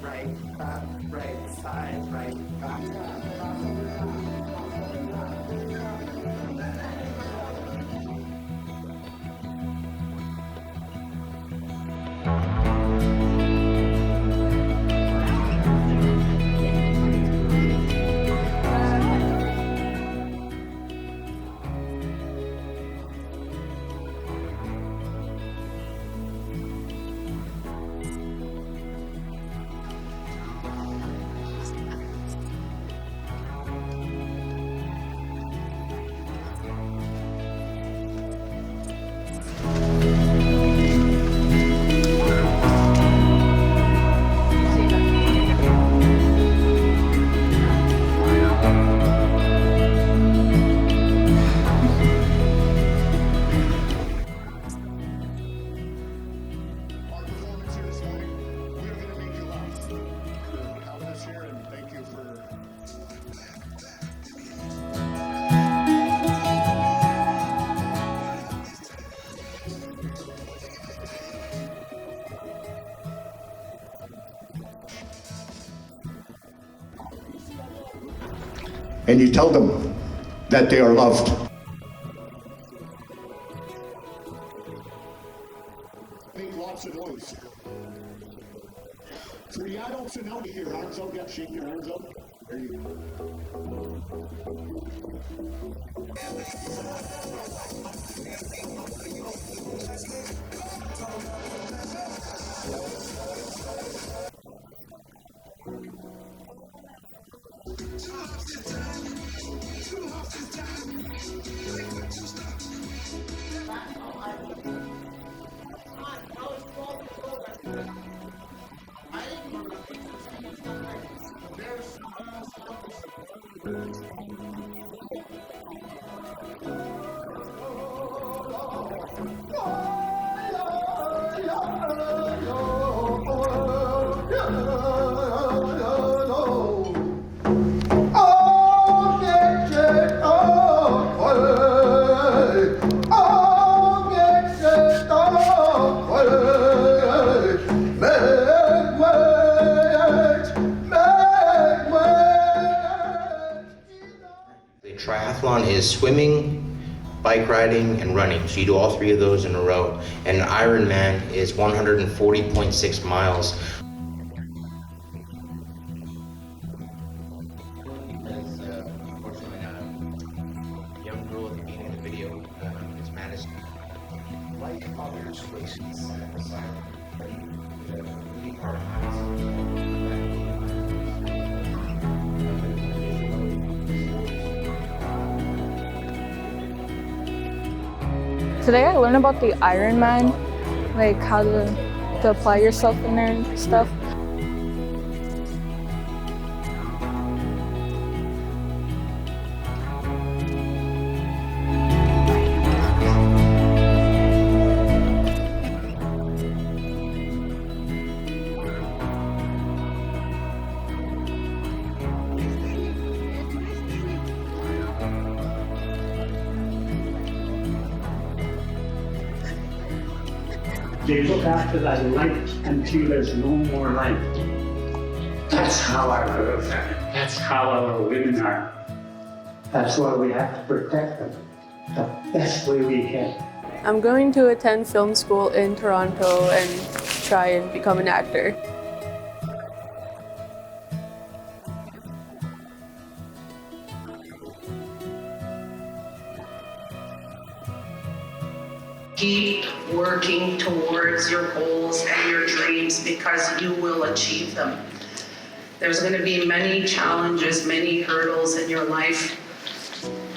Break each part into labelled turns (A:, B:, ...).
A: right, back, right, side, right, back.
B: And you tell them that they are loved. Make lots of noise. For the adults and out here, arms out, shake your arms out. There you
C: The triathlon is swimming, bike riding, and running. So you do all three of those in a row. And an Ironman is 140.6 miles. Unfortunately, a young girl at the beginning of the video is Madison.
B: like others races.
D: Today I learned about the Ironman, like how to apply yourself in there and stuff.
E: They look after that light until there's no more light. That's how our girls are. That's how our women are. That's why we have to protect them the best way we can.
F: I'm going to attend film school in Toronto and try and become an actor.
G: Keep working towards your goals and your dreams because you will achieve them. There's going to be many challenges, many hurdles in your life,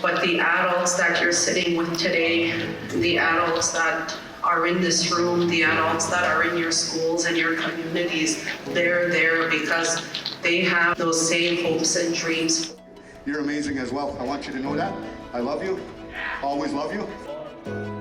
G: but the adults that you're sitting with today, the adults that are in this room, the adults that are in your schools and your communities, they're there because they have those same hopes and dreams.
B: You're amazing as well. I want you to know that. I love you. Always love you.